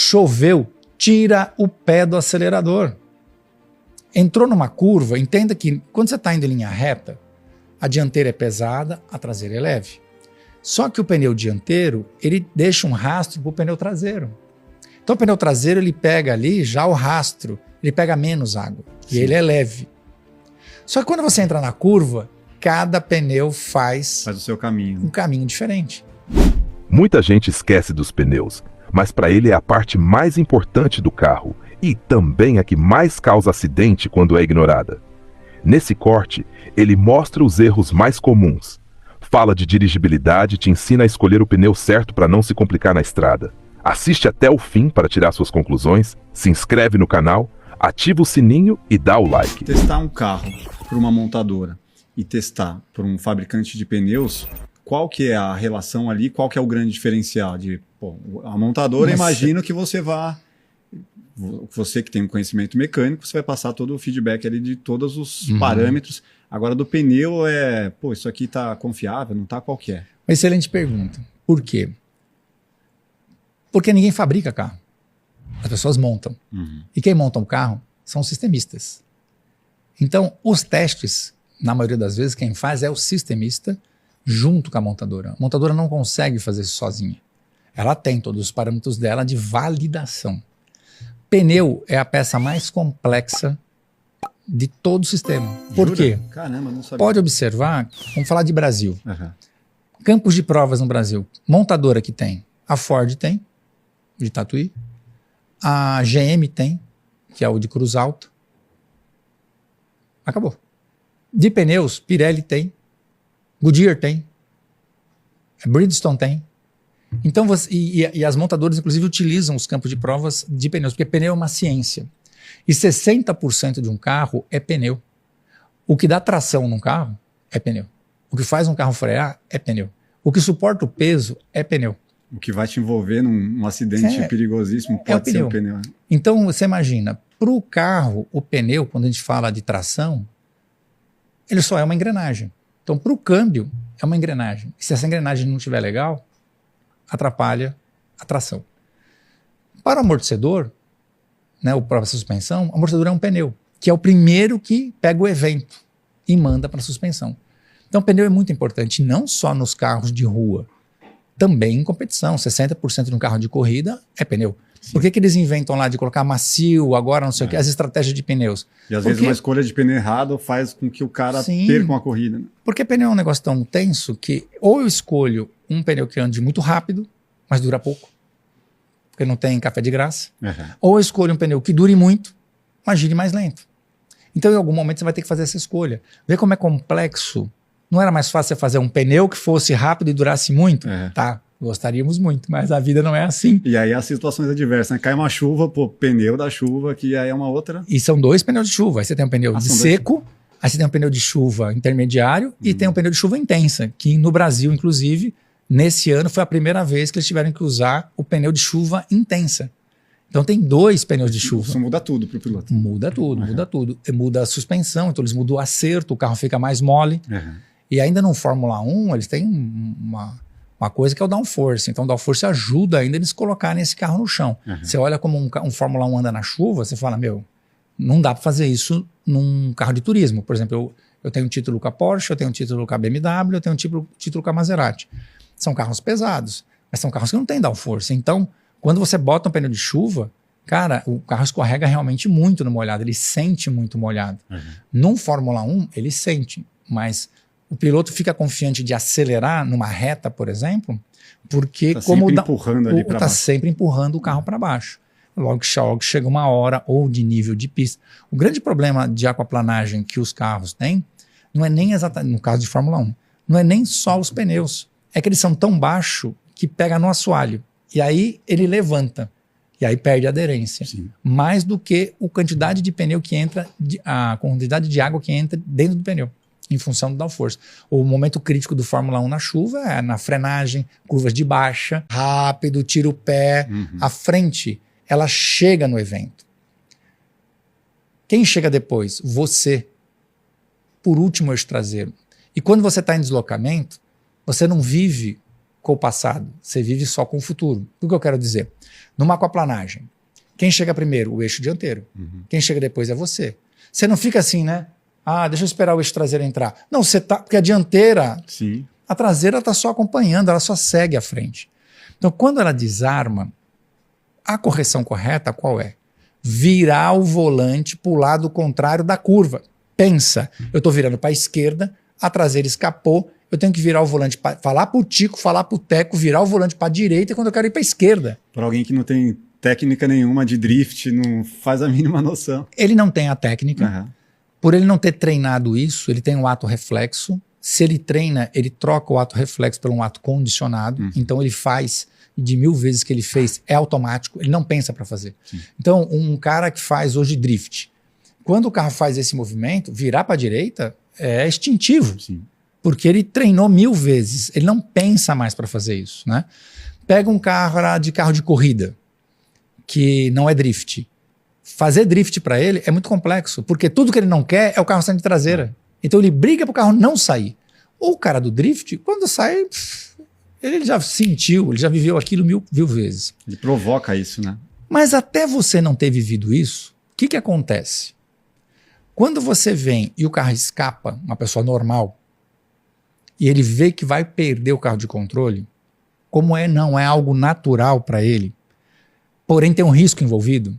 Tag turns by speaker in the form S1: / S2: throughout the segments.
S1: Choveu, tira o pé do acelerador. Entrou numa curva, entenda que quando você está indo em linha reta, a dianteira é pesada, a traseira é leve. Só que o pneu dianteiro, ele deixa um rastro para o pneu traseiro. Então o pneu traseiro, ele pega ali já o rastro, ele pega menos água. Sim. E ele é leve. Só que quando você entra na curva, cada pneu faz
S2: o seu caminho.
S1: Um caminho diferente.
S3: Muita gente esquece dos pneus, mas para ele é a parte mais importante do carro e também a que mais causa acidente quando é ignorada. Nesse corte, ele mostra os erros mais comuns. Fala de dirigibilidade e te ensina a escolher o pneu certo para não se complicar na estrada. Assiste até o fim para tirar suas conclusões, se inscreve no canal, ativa o sininho e dá o like.
S2: Testar um carro por uma montadora e testar por um fabricante de pneus, qual que é a relação ali, qual que é o grande diferencial? A montadora, imagino que você que tem um conhecimento mecânico, você vai passar todo o feedback ali de todos os parâmetros. Agora do pneu isso aqui tá confiável, não tá, qual que é?
S1: Excelente pergunta. Por quê? Porque ninguém fabrica carro. As pessoas montam. E quem monta um carro são os sistemistas. Então, os testes, na maioria das vezes, quem faz é o sistemista junto com a montadora. A montadora não consegue fazer isso sozinha. Ela tem todos os parâmetros dela de validação. Pneu é a peça mais complexa de todo o sistema. Por quê?
S2: Caramba, não sabia.
S1: Pode observar, vamos falar de Brasil. Campos de provas no Brasil. Montadora que tem. A Ford tem, de Tatuí. A GM tem, que é o de Cruz Alta. Acabou. De pneus, Pirelli tem. Goodyear tem. Bridgestone tem. Então, e as montadoras, inclusive, utilizam os campos de provas de pneus, porque pneu é uma ciência. E 60% de um carro é pneu. O que dá tração num carro é pneu. O que faz um carro frear é pneu. O que suporta o peso é pneu.
S2: O que vai te envolver num acidente perigosíssimo pode ser o pneu.
S1: Então, você imagina, para o carro, o pneu, quando a gente fala de tração, ele só é uma engrenagem. Então, para o câmbio, é uma engrenagem. E se essa engrenagem não estiver legal, atrapalha a tração. Para o amortecedor, né, a própria suspensão, o amortecedor é um pneu, que é o primeiro que pega o evento e manda para a suspensão. Então, o pneu é muito importante, não só nos carros de rua, também em competição. 60% de um carro de corrida é pneu. Sim. Por que eles inventam lá de colocar macio, agora não sei o que, as estratégias de pneus?
S2: E às vezes uma escolha de pneu errado faz com que o cara perca uma corrida. Né?
S1: Porque pneu é um negócio tão tenso que ou eu escolho um pneu que ande muito rápido, mas dura pouco, porque não tem café de graça, ou eu escolho um pneu que dure muito, mas gire mais lento. Então em algum momento você vai ter que fazer essa escolha. Vê como é complexo. Não era mais fácil você fazer um pneu que fosse rápido e durasse muito? Tá, gostaríamos muito, mas a vida não é assim.
S2: E aí as situações adversas, né? Cai uma chuva, pneu da chuva, que aí é uma outra...
S1: E são dois pneus de chuva. Aí você tem um pneu de seco, aí você tem um pneu de chuva intermediário e tem um pneu de chuva intensa, que no Brasil, inclusive, nesse ano foi a primeira vez que eles tiveram que usar o pneu de chuva intensa. Então tem dois pneus de chuva.
S2: Isso muda tudo para o piloto.
S1: Muda tudo, muda tudo. Muda a suspensão, então eles mudam o acerto, o carro fica mais mole. E ainda no Fórmula 1, eles têm uma coisa que é o downforce. Então o downforce ajuda ainda eles colocarem esse carro no chão. Você olha como um Fórmula 1 anda na chuva, você fala, não dá para fazer isso num carro de turismo. Por exemplo, eu tenho um título com a Porsche, eu tenho um título com a BMW, eu tenho um título com a Maserati. São carros pesados, mas são carros que não têm downforce. Então, quando você bota um pneu de chuva, cara, o carro escorrega realmente muito no molhado, ele sente muito molhado. Num Fórmula 1, ele sente, mas o piloto fica confiante de acelerar numa reta, por exemplo, porque
S2: está
S1: sempre empurrando o carro para baixo. Logo chega uma hora ou de nível de pista. O grande problema de aquaplanagem que os carros têm, não é nem exatamente, no caso de Fórmula 1, não é nem só os pneus, é que eles são tão baixos que pega no assoalho. E aí ele levanta. E aí perde a aderência. Sim. Mais do que a quantidade de pneu que entra, a quantidade de água que entra dentro do pneu, em função do downforce. O momento crítico do Fórmula 1 na chuva é na frenagem, curvas de baixa, rápido, tira o pé. A frente, ela chega no evento. Quem chega depois? Você. Por último, o eixo traseiro. E quando você está em deslocamento, você não vive com o passado, você vive só com o futuro. O que eu quero dizer? Numa aquaplanagem, quem chega primeiro? O eixo dianteiro. Quem chega depois é você. Você não fica assim, né? Deixa eu esperar o eixo traseiro entrar. Não, você tá... Porque a dianteira...
S2: Sim.
S1: A traseira está só acompanhando, ela só segue à frente. Então, quando ela desarma, a correção correta qual é? Virar o volante para o lado contrário da curva. Pensa, eu estou virando para a esquerda, a traseira escapou, eu tenho que virar o volante para falar para o Tico, falar para o Teco, virar o volante para a direita quando eu quero ir para a esquerda.
S2: Para alguém que não tem técnica nenhuma de drift, não faz a mínima noção.
S1: Ele não tem a técnica. Por ele não ter treinado isso, ele tem um ato reflexo. Se ele treina, ele troca o ato reflexo por um ato condicionado. Então ele faz, de 1000 vezes que ele fez, é automático, ele não pensa para fazer. Sim. Então, um cara que faz hoje drift, quando o carro faz esse movimento, virar para a direita é instintivo. Sim. Porque ele treinou 1000 vezes, ele não pensa mais para fazer isso, né? Pega um carro de corrida, que não é drift. Fazer drift para ele é muito complexo, porque tudo que ele não quer é o carro saindo de traseira. Então ele briga para o carro não sair. O cara do drift, quando sai, ele já sentiu, ele já viveu aquilo 1000 vezes.
S2: Ele provoca isso, né?
S1: Mas até você não ter vivido isso, o que acontece? Quando você vem e o carro escapa, uma pessoa normal, e ele vê que vai perder o carro de controle, como não é algo natural para ele, porém tem um risco envolvido,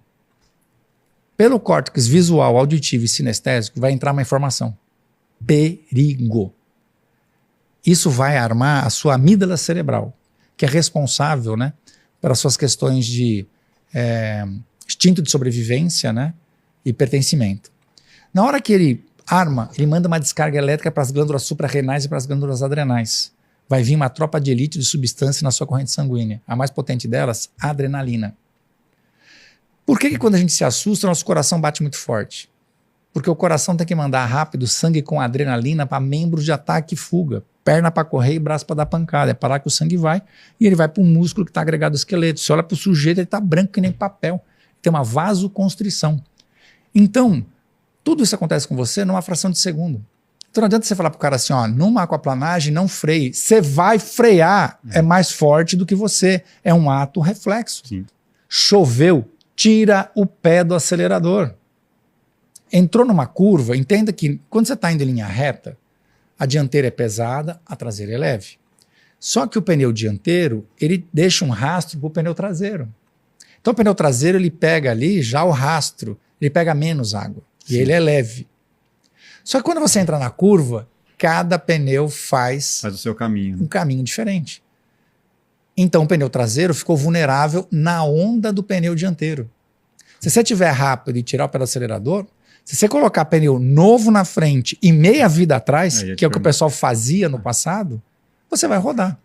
S1: pelo córtex visual, auditivo e sinestésico vai entrar uma informação. Perigo. Isso vai armar a sua amígdala cerebral, que é responsável, né, pelas suas questões de instinto de sobrevivência, né, e pertencimento. Na hora que ele arma, ele manda uma descarga elétrica para as glândulas suprarrenais e para as glândulas adrenais. Vai vir uma tropa de elite de substância na sua corrente sanguínea. A mais potente delas, a adrenalina. Por que quando a gente se assusta, nosso coração bate muito forte? Porque o coração tem que mandar rápido sangue com adrenalina para membros de ataque e fuga. Perna para correr e braço para dar pancada. É para lá que o sangue vai e ele vai para o músculo que está agregado ao esqueleto. Se olha para o sujeito, ele está branco que nem papel. Tem uma vasoconstrição. Então, tudo isso acontece com você numa fração de segundo. Então não adianta você falar para o cara assim, numa aquaplanagem não freie. Você vai frear, é mais forte do que você. É um ato reflexo.
S2: Sim.
S1: Choveu, tira o pé do acelerador. Entrou numa curva, entenda que quando você está indo em linha reta, a dianteira é pesada, a traseira é leve. Só que o pneu dianteiro, ele deixa um rastro para o pneu traseiro. Então o pneu traseiro, ele pega ali já o rastro, ele pega menos água. E ele é leve. Só que quando você entra na curva, cada pneu faz
S2: o seu caminho.
S1: Um caminho diferente. Então o pneu traseiro ficou vulnerável na onda do pneu dianteiro. Se você estiver rápido e tirar o pé do acelerador, se você colocar pneu novo na frente e meia vida atrás, que é o que o pessoal fazia no passado, você vai rodar.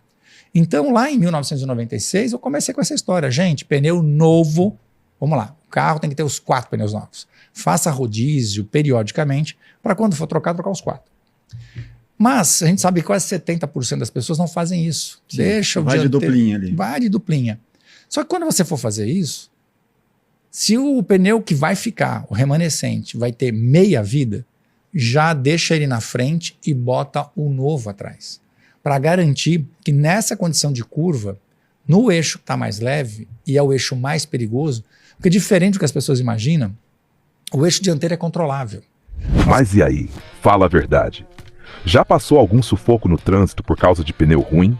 S1: Então lá em 1996 eu comecei com essa história. Gente, pneu novo, vamos lá, o carro tem que ter os 4 pneus novos. Faça rodízio periodicamente para quando for trocar os 4. Mas a gente sabe que quase 70% das pessoas não fazem isso.
S2: Sim,
S1: deixa o
S2: vai de duplinha ali.
S1: Vai de duplinha. Só que quando você for fazer isso, se o pneu que vai ficar, o remanescente, vai ter meia vida, já deixa ele na frente e bota o novo atrás. Para garantir que nessa condição de curva, no eixo que está mais leve e é o eixo mais perigoso, porque diferente do que as pessoas imaginam, o eixo dianteiro é controlável.
S3: Mas e aí? Fala a verdade. Já passou algum sufoco no trânsito por causa de pneu ruim?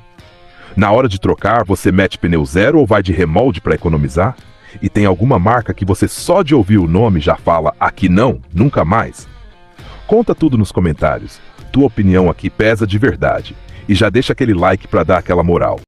S3: Na hora de trocar, você mete pneu zero ou vai de remolde para economizar? E tem alguma marca que você só de ouvir o nome já fala aqui não, nunca mais? Conta tudo nos comentários. Tua opinião aqui pesa de verdade. E já deixa aquele like para dar aquela moral.